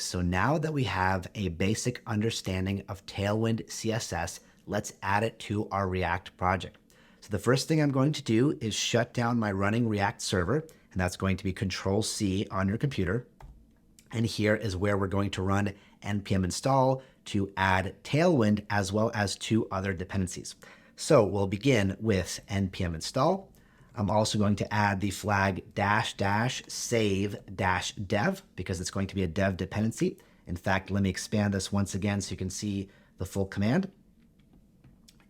So now that we have a basic understanding of Tailwind CSS, let's add it to our React project. So the first thing I'm going to do is shut down my running React server, and that's going to be Control-C on your computer. And here is where we're going to run npm install to add Tailwind as well as two other dependencies. So we'll begin with npm install. I'm also going to add the flag --save--dev because it's going to be a dev dependency. In fact, let me expand this once again so you can see the full command.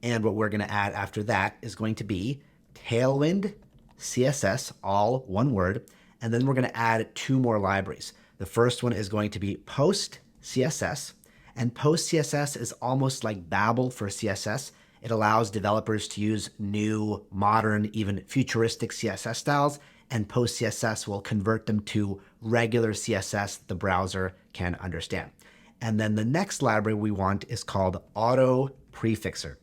And what we're going to add after that is going to be Tailwind CSS, all one word. And then we're going to add two more libraries. The first one is going to be Post CSS. And Post CSS is almost like Babel for CSS. It allows developers to use new, modern, even futuristic CSS styles, and Post CSS will convert them to regular CSS the browser can understand. And then the next library we want is called Auto Prefixer.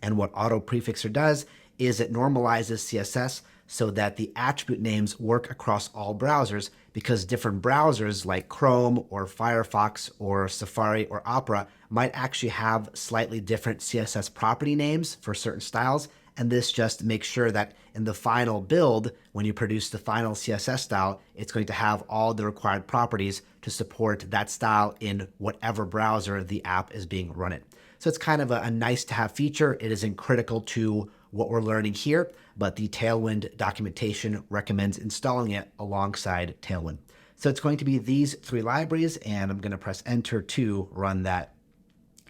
And what Auto Prefixer does is it normalizes CSS so that the attribute names work across all browsers, because different browsers like Chrome or Firefox or Safari or Opera might actually have slightly different CSS property names for certain styles. And this just makes sure that in the final build, when you produce the final CSS style, it's going to have all the required properties to support that style in whatever browser the app is being run in. So it's kind of a nice to have feature. It isn't critical to what we're learning here, but the Tailwind documentation recommends installing it alongside Tailwind. So it's going to be these three libraries, and I'm going to press enter to run that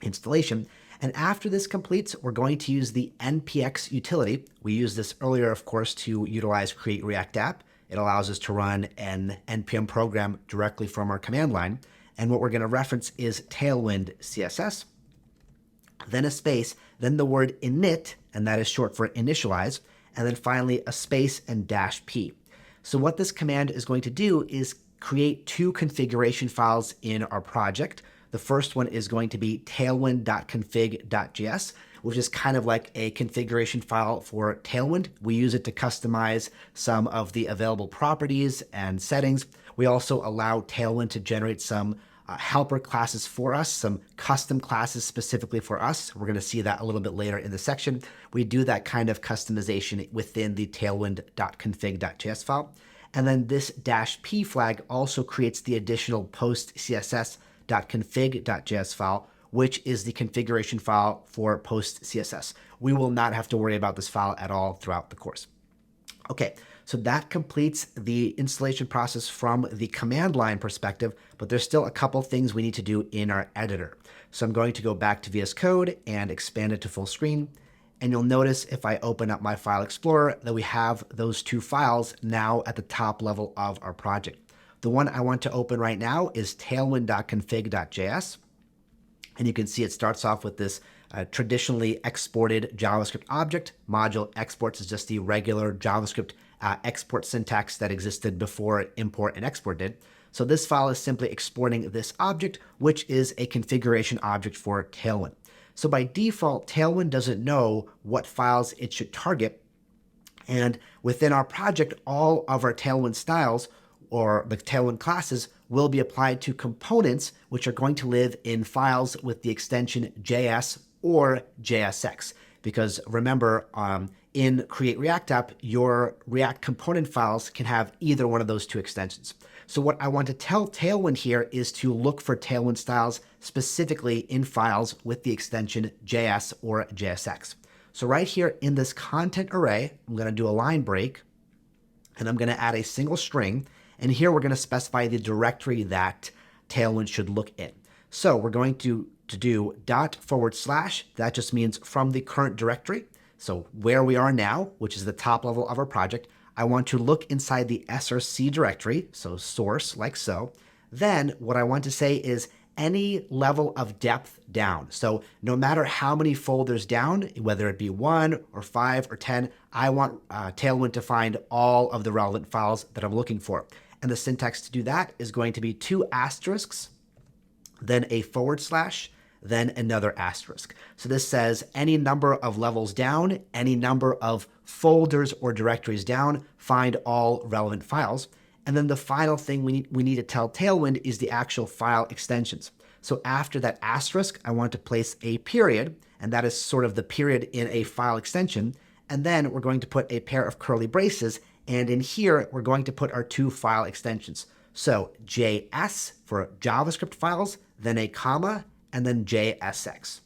installation. And after this completes, we're going to use the npx utility. We used this earlier, of course, to utilize Create React App. It allows us to run an npm program directly from our command line. And what we're going to reference is Tailwind CSS, then a space, then the word init, and that is short for initialize, and then finally a space and -p. So what this command is going to do is create two configuration files in our project. The first one is going to be tailwind.config.js, which is kind of like a configuration file for Tailwind. We use it to customize some of the available properties and settings. We also allow Tailwind to generate some helper classes for us, some custom classes specifically for us. We're going to see that a little bit later in the section. We do that kind of customization within the tailwind.config.js file. And then this -p flag also creates the additional post css.config.js file, which is the configuration file for post CSS. We will not have to worry about this file at all throughout the course. Okay, so that completes the installation process from the command line perspective, but there's still a couple things we need to do in our editor. So I'm going to go back to VS Code and expand it to full screen. And you'll notice if I open up my File Explorer that we have those two files now at the top level of our project. The one I want to open right now is tailwind.config.js. And you can see it starts off with this traditionally exported JavaScript object. Module exports is just the regular JavaScript export syntax that existed before import and export did. So this file is simply exporting this object, which is a configuration object for Tailwind. So by default, Tailwind doesn't know what files it should target. And within our project, all of our Tailwind styles or the Tailwind classes will be applied to components which are going to live in files with the extension JS or JSX. Because remember, in Create React App, your React component files can have either one of those two extensions. So what I want to tell Tailwind here is to look for Tailwind styles specifically in files with the extension JS or JSX. So right here in this content array, I'm going to do a line break, and I'm going to add a single string. And here we're going to specify the directory that Tailwind should look in. So we're going to do // that just means from the current directory. So where we are now, which is the top level of our project, I want to look inside the src directory, so source like so. Then what I want to say is any level of depth down. So no matter how many folders down, whether it be 1 or 5 or 10, I want Tailwind to find all of the relevant files that I'm looking for. And the syntax to do that is going to be 2 asterisks, then a /, then another asterisk. So this says any number of levels down, any number of folders or directories down, find all relevant files. And then the final thing we need to tell Tailwind is the actual file extensions. So after that asterisk, I want to place a period, and that is sort of the period in a file extension. And then we're going to put a pair of curly braces, and in here, we're going to put our 2 file extensions. So JS for JavaScript files, then a comma, and then JSX.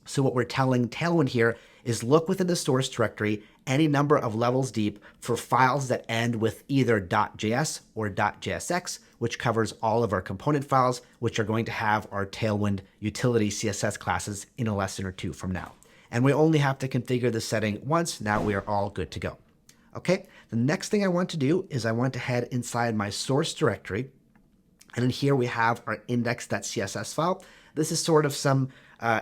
So what we're telling Tailwind here is look within the source directory any number of levels deep for files that end with either .js or .jsx, which covers all of our component files, which are going to have our Tailwind utility CSS classes in a lesson or 2 from now. And we only have to configure the setting once. Now we are all good to go. Okay, the next thing I want to do is I want to head inside my source directory. And in here we have our index.css file. This is sort of some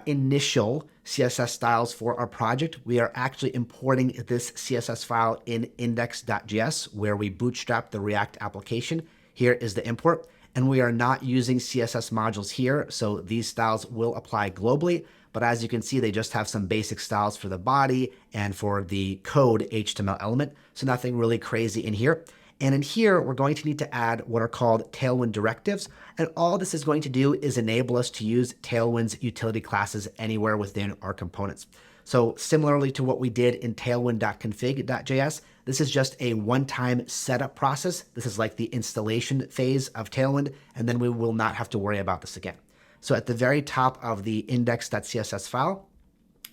initial CSS styles for our project. We are actually importing this CSS file in index.js, where we bootstrap the React application. Here is the import, and we are not using CSS modules here, so these styles will apply globally. But as you can see, they just have some basic styles for the body and for the code HTML element, so nothing really crazy in here. And in here, we're going to need to add what are called Tailwind directives. And all this is going to do is enable us to use Tailwind's utility classes anywhere within our components. So similarly to what we did in tailwind.config.js, this is just a one-time setup process. This is like the installation phase of Tailwind, and then we will not have to worry about this again. So at the very top of the index.css file,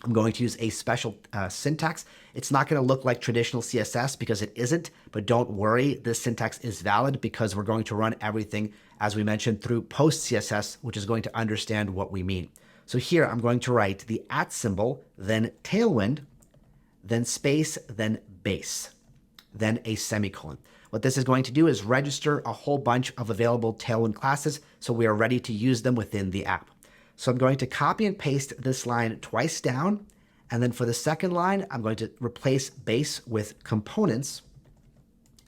I'm going to use a special syntax. It's not going to look like traditional CSS because it isn't, but don't worry, this syntax is valid because we're going to run everything, as we mentioned, through post CSS, which is going to understand what we mean. So here I'm going to write the @ symbol, then Tailwind, then space, then base, then a semicolon. What this is going to do is register a whole bunch of available Tailwind classes so we are ready to use them within the app. So I'm going to copy and paste this line twice down. And then for the second line, I'm going to replace base with components.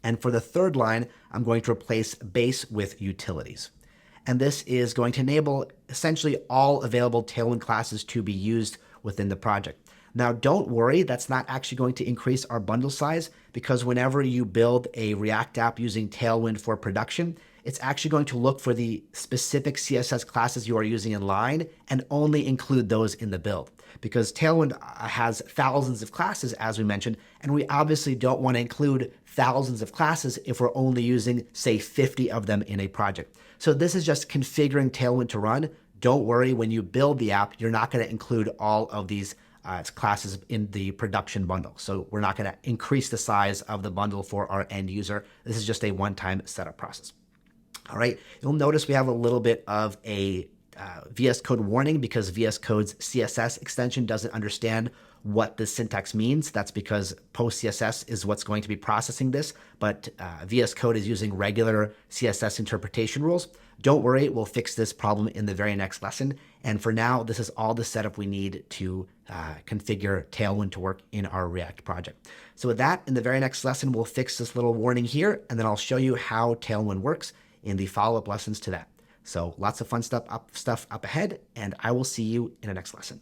And for the third line, I'm going to replace base with utilities. And this is going to enable essentially all available Tailwind classes to be used within the project. Now, don't worry, that's not actually going to increase our bundle size, because whenever you build a React app using Tailwind for production, it's actually going to look for the specific CSS classes you are using in line and only include those in the build. Because Tailwind has thousands of classes, as we mentioned, and we obviously don't want to include thousands of classes if we're only using, say, 50 of them in a project. So this is just configuring Tailwind to run. Don't worry, when you build the app, you're not going to include all of these classes in the production bundle. So we're not going to increase the size of the bundle for our end user. This is just a one-time setup process. All right, you'll notice we have a little bit of a VS Code warning because VS Code's CSS extension doesn't understand what the syntax means. That's because post CSS is what's going to be processing this, but VS Code is using regular CSS interpretation rules. Don't worry, we'll fix this problem in the very next lesson. And for now, this is all the setup we need to configure Tailwind to work in our React project. So with that, in the very next lesson, we'll fix this little warning here, and then I'll show you how Tailwind works in the follow-up lessons to that. So lots of fun stuff up ahead, and I will see you in the next lesson.